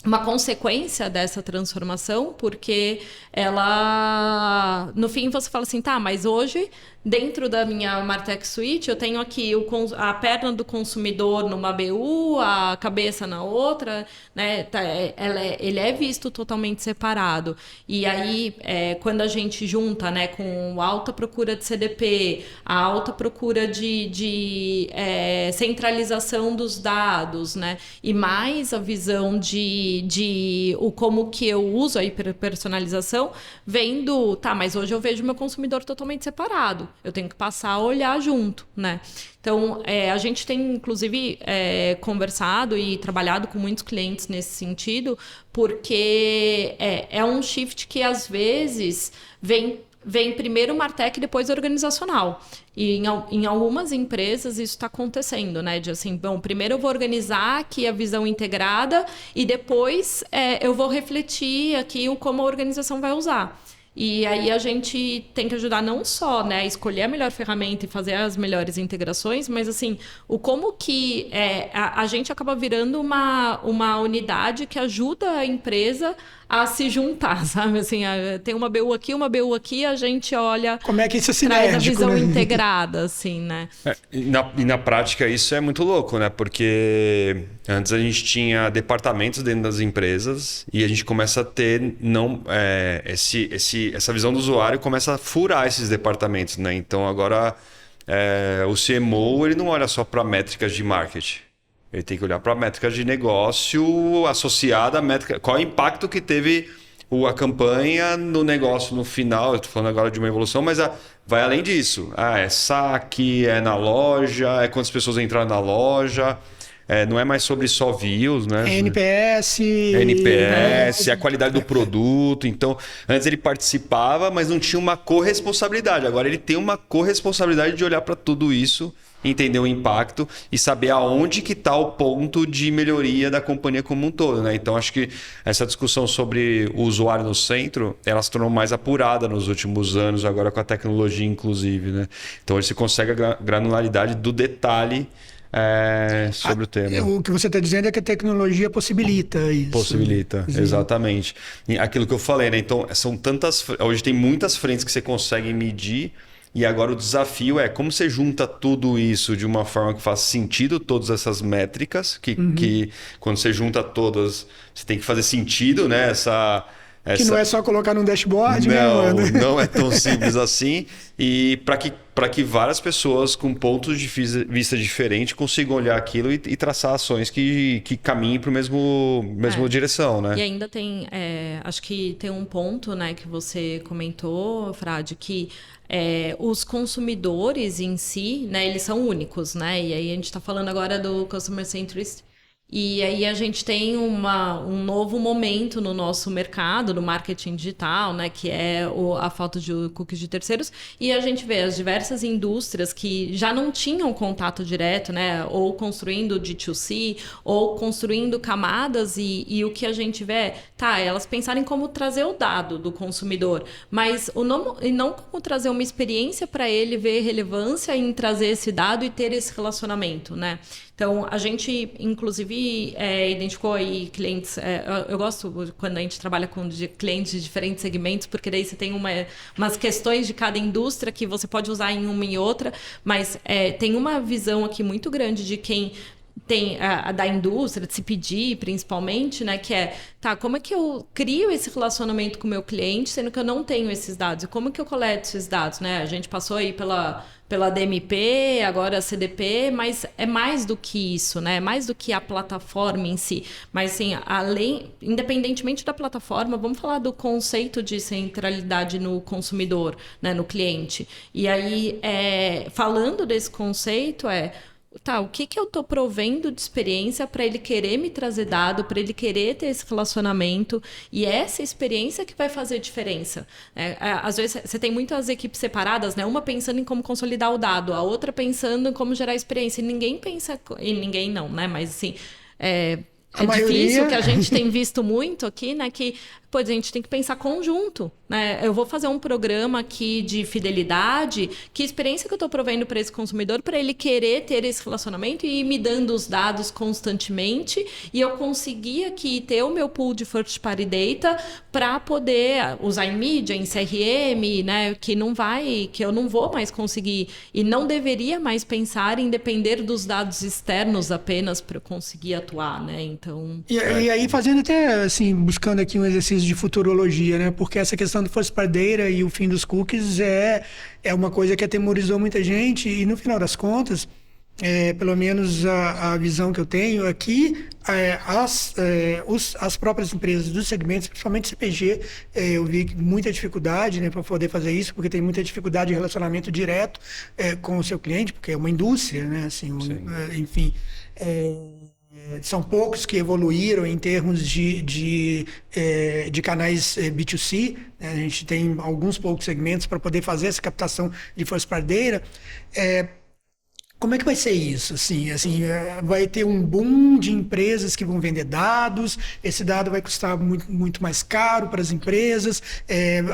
uma consequência dessa transformação, porque ela, no fim, você fala assim, tá, mas hoje, dentro da minha Martech Suite, eu tenho aqui a perna do consumidor numa BU, a cabeça na outra, né? Ele é visto totalmente separado. E aí, quando a gente junta, né, com a alta procura de CDP, a alta procura de centralização dos dados, né, e mais a visão como que eu uso a hiperpersonalização, vendo, tá, mas hoje eu vejo meu consumidor totalmente separado. Eu tenho que passar a olhar junto, né? Então, a gente tem, inclusive, conversado e trabalhado com muitos clientes nesse sentido, porque é um shift que, às vezes, vem primeiro Martech e depois organizacional. E em algumas empresas isso está acontecendo, né? De assim, bom, primeiro eu vou organizar aqui a visão integrada e depois eu vou refletir aqui como a organização vai usar. E aí a gente tem que ajudar não só, né, a escolher a melhor ferramenta e fazer as melhores integrações, mas assim, como que a gente acaba virando uma unidade que ajuda a empresa a se juntar, sabe? Assim, tem uma BU aqui, a gente olha... Como é que isso é traz sinérgico, a visão né? integrada, assim, né? E na prática isso é muito louco, né? Porque antes a gente tinha departamentos dentro das empresas e a gente começa a ter essa visão do usuário começa a furar esses departamentos, né? Então agora o CMO ele não olha só para métricas de marketing. Ele tem que olhar para métricas de negócio associada à métrica. Qual é o impacto que teve a campanha no negócio no final? Eu estou falando agora de uma evolução, mas vai além disso. É saque, é na loja, é quantas pessoas entraram na loja. Não é mais sobre só views, né? NPS, a qualidade do produto. Então, antes ele participava, mas não tinha uma corresponsabilidade. Agora ele tem uma corresponsabilidade de olhar para tudo isso, entender o impacto e saber aonde que está o ponto de melhoria da companhia como um todo, né? Então, acho que essa discussão sobre o usuário no centro, ela se tornou mais apurada nos últimos anos, agora com a tecnologia, inclusive, né? Então, hoje você consegue a granularidade do detalhe sobre o tema. O que você está dizendo é que a tecnologia possibilita isso. Possibilita, Sim. Exatamente. E aquilo que eu falei, né? Então, hoje tem muitas frentes que você consegue medir. E agora o desafio é como você junta tudo isso de uma forma que faça sentido, todas essas métricas, que quando você junta todas, você tem que fazer sentido, né? Que não é só colocar num dashboard, né, mano? Não é tão simples assim. E para que várias pessoas com pontos de vista diferentes consigam olhar aquilo e traçar ações que caminhem para a mesma direção, né? E ainda tem, acho que tem um ponto, né, que você comentou, Frade, que os consumidores em si, né, eles são únicos, né? E aí a gente está falando agora do Customer Centricity. E aí a gente tem um novo momento no nosso mercado, no marketing digital, né, que é a falta de cookies de terceiros. E a gente vê as diversas indústrias que já não tinham contato direto, né, ou construindo D2C, ou construindo camadas. E o que a gente vê elas pensarem como trazer o dado do consumidor, mas não como trazer uma experiência para ele ver relevância em trazer esse dado e ter esse relacionamento, né? Então, a gente, inclusive, identificou aí clientes... eu gosto quando a gente trabalha com clientes de diferentes segmentos, porque daí você tem umas questões de cada indústria que você pode usar em uma e outra, mas tem uma visão aqui muito grande de quem tem da indústria, de se pedir, principalmente, né? Que como é que eu crio esse relacionamento com o meu cliente, sendo que eu não tenho esses dados? E como que eu coleto esses dados, né? A gente passou aí pela DMP, agora CDP, mas é mais do que isso, né? É mais do que a plataforma em si. Mas, assim, independentemente da plataforma, vamos falar do conceito de centralidade no consumidor, né? No cliente. E aí, falando desse conceito, o que eu estou provendo de experiência para ele querer me trazer dado, para ele querer ter esse relacionamento, e essa experiência que vai fazer diferença. Às vezes você tem muitas equipes separadas, né? Uma pensando em como consolidar o dado, a outra pensando em como gerar experiência, e ninguém pensa, e ninguém não, né? Mas assim, difícil, que a gente tem visto muito aqui, né? Que a gente tem que pensar conjunto, né? Eu vou fazer um programa aqui de fidelidade, que experiência que eu estou provendo para esse consumidor, para ele querer ter esse relacionamento e ir me dando os dados constantemente, e eu conseguir aqui ter o meu pool de first party data para poder usar em mídia, em CRM, né? Que eu não vou mais conseguir e não deveria mais pensar em depender dos dados externos apenas para eu conseguir atuar, né? Então... E aí fazendo até, assim, buscando aqui um exercício de futurologia, né? Porque essa questão do first party data e o fim dos cookies é uma coisa que atemorizou muita gente, e no final das contas, pelo menos a visão que eu tenho aqui, as próprias empresas dos segmentos, principalmente CPG, eu vi muita dificuldade, né, para poder fazer isso, porque tem muita dificuldade de relacionamento direto com o seu cliente, porque é uma indústria, né? Assim, enfim... são poucos que evoluíram em termos de canais B2C, né? A gente tem alguns poucos segmentos para poder fazer essa captação de first party data. Como é que vai ser isso? Assim, vai ter um boom de empresas que vão vender dados, esse dado vai custar muito, muito mais caro para as empresas,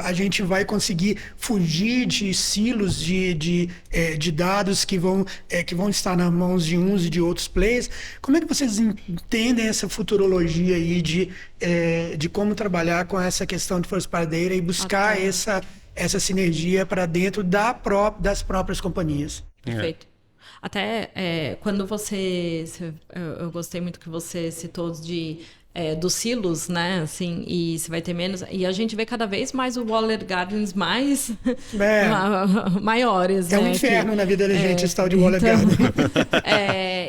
a gente vai conseguir fugir de silos de dados que vão estar nas mãos de uns e de outros players. Como é que vocês entendem essa futurologia aí de como trabalhar com essa questão de first party data e buscar essa sinergia para dentro das próprias companhias? Perfeito. Até quando eu gostei muito que você citou dos silos, né? Assim, e você vai ter menos. E a gente vê cada vez mais o Waller Gardens mais maiores. É um inferno na vida da gente esse tal de Waller Garden.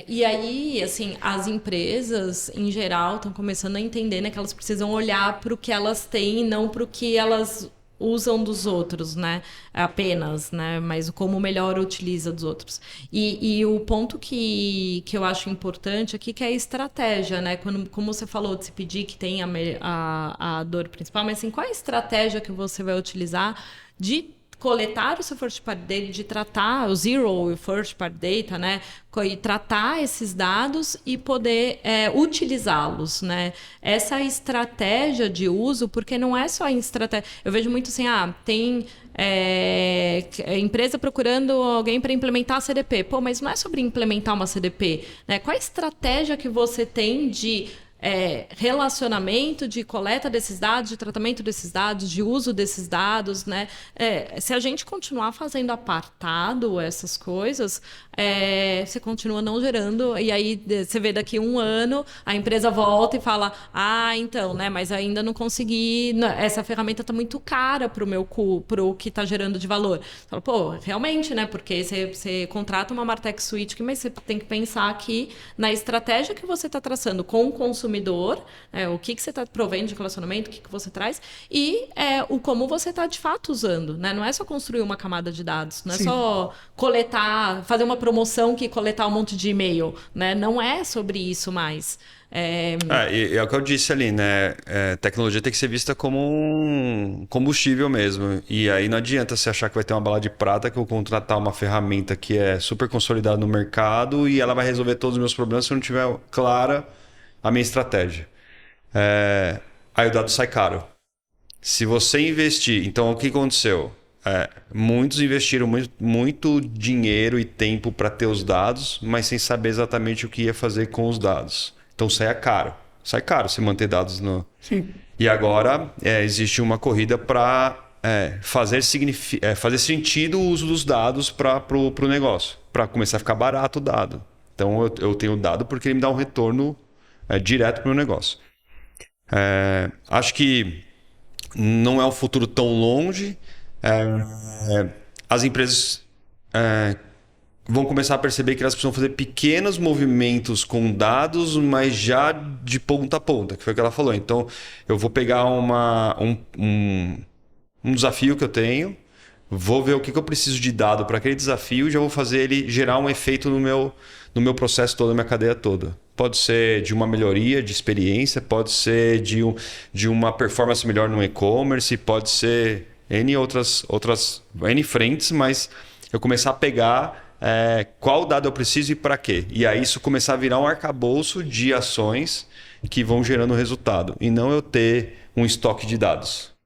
E aí, assim, as empresas, em geral, estão começando a entender, né, que elas precisam olhar para o que elas têm e não para o que elas usam dos outros, né? Apenas, né? Mas como melhor utiliza dos outros. E o ponto que eu acho importante aqui, que é a estratégia, né? Como você falou de se pedir que tem a dor principal, mas assim, qual é a estratégia que você vai utilizar de coletar o seu first party data, de tratar o zero e first party data, né? E tratar esses dados e poder utilizá-los, né? Essa estratégia de uso, porque não é só em estratégia. Eu vejo muito assim, tem empresa procurando alguém para implementar a CDP. Mas não é sobre implementar uma CDP, né? Qual a estratégia que você tem de relacionamento de coleta desses dados, de tratamento desses dados, de uso desses dados, né? Se a gente continuar fazendo apartado essas coisas, você continua não gerando, e aí você vê daqui 1 ano, a empresa volta e fala, então, né, mas ainda não consegui, essa ferramenta está muito cara para o que está gerando de valor. Você fala, pô, realmente, né, porque você contrata uma Martech Suite, mas você tem que pensar aqui na estratégia que você está traçando com o consumidor, o que você está provendo de relacionamento, o que você traz, e o como você está de fato usando, né? Não é só construir uma camada de dados, não é só coletar, fazer uma promoção que coletar um monte de e-mail, né? Não é sobre isso mais. É o que eu disse ali, né? Tecnologia tem que ser vista como um combustível mesmo. E aí não adianta você achar que vai ter uma bala de prata, que eu vou contratar uma ferramenta que é super consolidada no mercado e ela vai resolver todos os meus problemas se eu não tiver clara a minha estratégia. Aí o dado sai caro. Se você investir... Então, o que aconteceu? Muitos investiram muito dinheiro e tempo para ter os dados, mas sem saber exatamente o que ia fazer com os dados. Então sai caro. Sai caro você manter dados no... Sim. E agora existe uma corrida para fazer sentido o uso dos dados para o negócio. Para começar a ficar barato o dado. Então eu tenho o dado porque ele me dá um retorno direto para o meu negócio. Acho que não é um futuro tão longe. As empresas vão começar a perceber que elas precisam fazer pequenos movimentos com dados, mas já de ponta a ponta, que foi o que ela falou. Então, eu vou pegar um desafio que eu tenho, vou ver o que eu preciso de dado para aquele desafio e já vou fazer ele gerar um efeito no meu processo todo, na minha cadeia toda. Pode ser de uma melhoria de experiência, pode ser de uma performance melhor no e-commerce, pode ser N frentes, mas eu começar a pegar qual dado eu preciso e para quê. E aí isso começar a virar um arcabouço de ações que vão gerando resultado. E não eu ter um estoque de dados.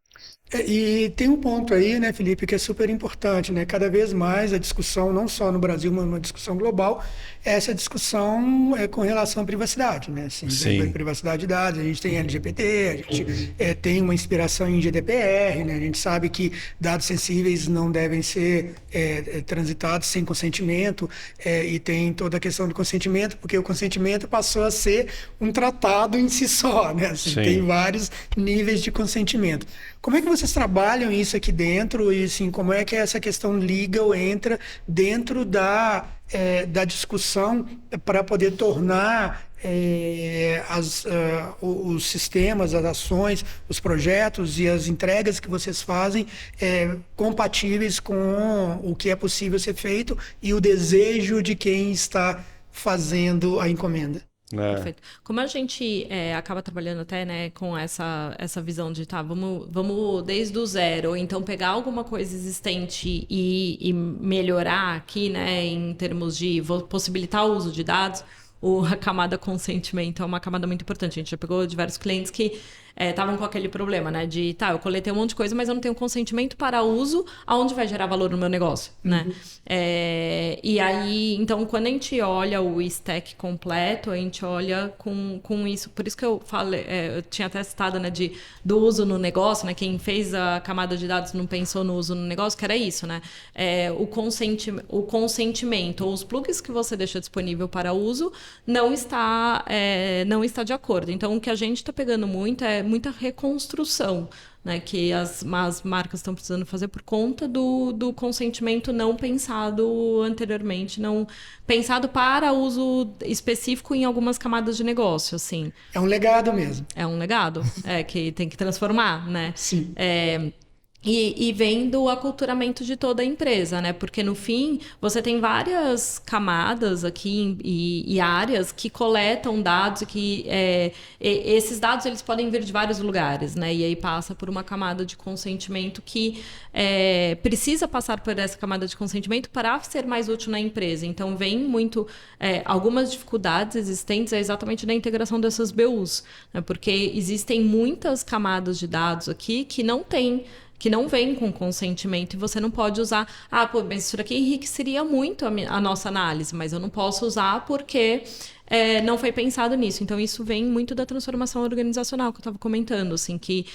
E tem um ponto aí, né, Felipe, que é super importante, né? Cada vez mais a discussão, não só no Brasil, mas uma discussão global, essa discussão é com relação à privacidade, né? Assim, Sim. Privacidade de dados, a gente tem LGPD, a gente tem uma inspiração em GDPR, né? A gente sabe que dados sensíveis não devem ser transitados sem consentimento, e tem toda a questão do consentimento, porque o consentimento passou a ser um tratado em si só, né? Assim, tem vários níveis de consentimento. Como é que vocês trabalham isso aqui dentro e assim, como é que essa questão legal entra dentro da discussão para poder tornar os sistemas, as ações, os projetos e as entregas que vocês fazem compatíveis com o que é possível ser feito e o desejo de quem está fazendo a encomenda? Perfeito. Como a gente acaba trabalhando até, né, com essa visão de vamos desde o zero, ou então pegar alguma coisa existente e melhorar aqui, né, em termos de possibilitar o uso de dados, a camada consentimento é uma camada muito importante. A gente já pegou diversos clientes que estavam com aquele problema, né? De, eu coletei um monte de coisa, mas eu não tenho consentimento para uso aonde vai gerar valor no meu negócio, né? E aí, então, quando a gente olha o stack completo, a gente olha com isso. Por isso que eu falei, eu tinha até citado, né, do uso no negócio, né? Quem fez a camada de dados não pensou no uso no negócio, que era isso, né? O consentimento ou os plugs que você deixa disponível para uso não está de acordo. Então, o que a gente está pegando muito é muita reconstrução, né, que as marcas estão precisando fazer por conta do consentimento não pensado anteriormente, não pensado para uso específico em algumas camadas de negócio, assim. É um legado mesmo. É um legado, que tem que transformar, né? Sim. E vem do aculturamento de toda a empresa, né? Porque, no fim, você tem várias camadas aqui e áreas que coletam dados e que esses dados eles podem vir de vários lugares, né? E aí passa por uma camada de consentimento que precisa passar por essa camada de consentimento para ser mais útil na empresa. Então, vem muito... algumas dificuldades existentes exatamente na integração dessas BUs, né? Porque existem muitas camadas de dados aqui que não vem com consentimento e você não pode usar, mas isso aqui enriqueceria muito a nossa análise, mas eu não posso usar porque não foi pensado nisso. Então, isso vem muito da transformação organizacional que eu estava comentando, assim, que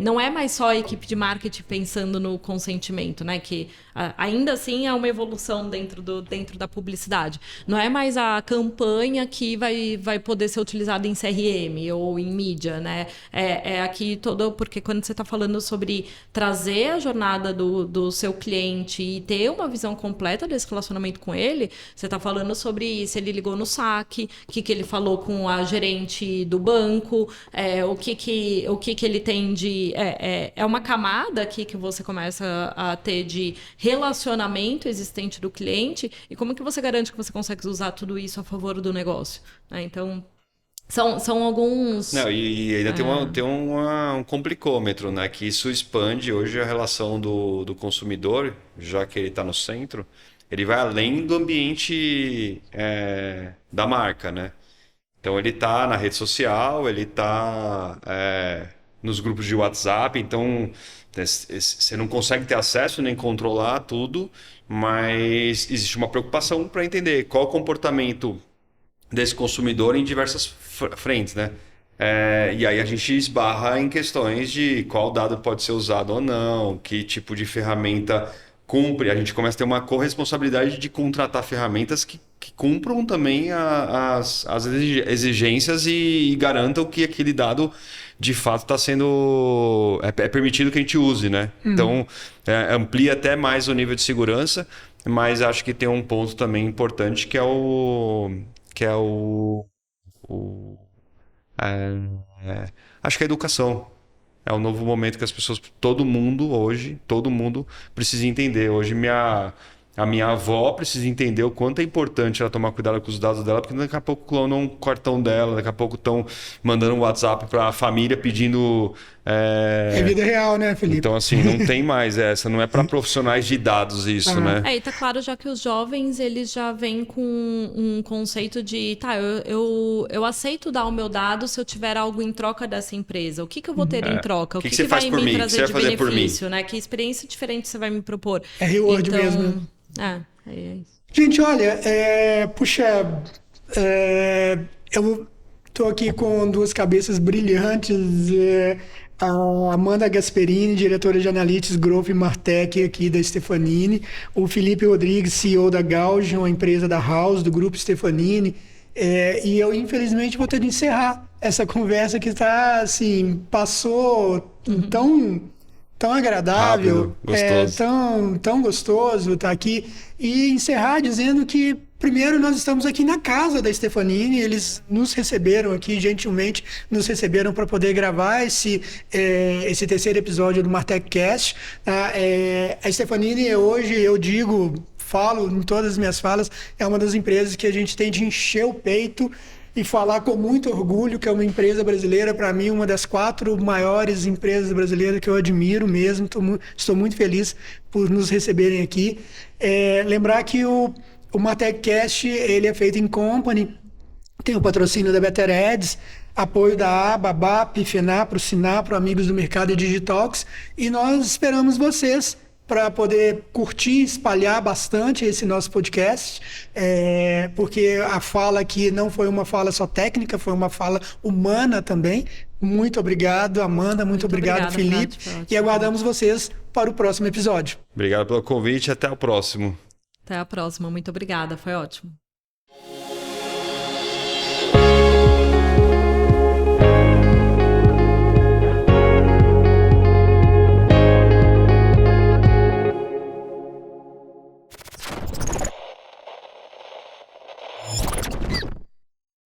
não é mais só a equipe de marketing pensando no consentimento, né? Que ainda assim é uma evolução dentro da publicidade. Não é mais a campanha que vai poder ser utilizada em CRM ou em mídia, né? Aqui todo, porque quando você está falando sobre trazer a jornada do seu cliente e ter uma visão completa desse relacionamento com ele, você está falando sobre se ele ligou no saque, o que ele falou com a gerente do banco, o que ele tem de... É uma camada aqui que você começa a ter de relacionamento existente do cliente e como que você garante que você consegue usar tudo isso a favor do negócio, né? Então, são alguns... Não, e ainda tem um complicômetro, né? Que isso expande hoje a relação do consumidor, já que ele está no centro, ele vai além do ambiente da marca, né? Então ele está na rede social, ele está nos grupos de WhatsApp, então você não consegue ter acesso nem controlar tudo, mas existe uma preocupação para entender qual o comportamento desse consumidor em diversas frentes, né? E aí a gente esbarra em questões de qual dado pode ser usado ou não, que tipo de ferramenta cumpre. A gente começa a ter uma corresponsabilidade de contratar ferramentas que cumpram também as exigências e garantam que aquele dado de fato está sendo... É permitido que a gente use, né? Então, amplia até mais o nível de segurança, mas acho que tem um ponto também importante que acho que a educação é um novo momento que as pessoas, todo mundo precisa entender. Hoje a minha avó precisa entender o quanto é importante ela tomar cuidado com os dados dela, porque daqui a pouco clonam um cartão dela, daqui a pouco estão mandando um WhatsApp para a família pedindo... É vida real, né, Felipe? Então, assim, não tem mais essa, não é para profissionais de dados isso, né? E tá claro já que os jovens, eles já vêm com um conceito de, eu aceito dar o meu dado se eu tiver algo em troca dessa empresa. O que eu vou ter em troca? O que você faz vai por me mim? trazer de Você vai fazer benefício, né? Que experiência diferente você vai me propor? É reward mesmo. É isso. Gente, olha, eu tô aqui com duas cabeças brilhantes, a Amanda Gasperini, diretora de Analytics Growth e Martech aqui da Stefanini, o Felipe Rodrigues, CEO da Gauge, uma empresa da House, do grupo Stefanini, e eu infelizmente vou ter de encerrar essa conversa que está, assim, passou tão agradável, rápido, gostoso. Tão gostoso estar aqui, e encerrar dizendo que primeiro nós estamos aqui na casa da Stefanini, eles nos receberam aqui, gentilmente nos receberam para poder gravar esse terceiro episódio do MartechCast. A Stefanini hoje, falo em todas as minhas falas, é uma das empresas que a gente tem de encher o peito e falar com muito orgulho que é uma empresa brasileira, para mim, uma das 4 maiores empresas brasileiras que eu admiro mesmo. Estou muito feliz por nos receberem aqui. Lembrar que o MartechCast, ele é feito em company, tem o patrocínio da Better Ads, apoio da ABA, BAP, FENAPRO, SINAPRO, Amigos do Mercado e Digitalks, e nós esperamos vocês para poder curtir, espalhar bastante esse nosso podcast, porque a fala aqui não foi uma fala só técnica, foi uma fala humana também. Muito obrigado, Amanda, muito obrigado, Felipe, e aguardamos vocês para o próximo episódio. Obrigado pelo convite, até o próximo. Até a próxima, muito obrigada, foi ótimo.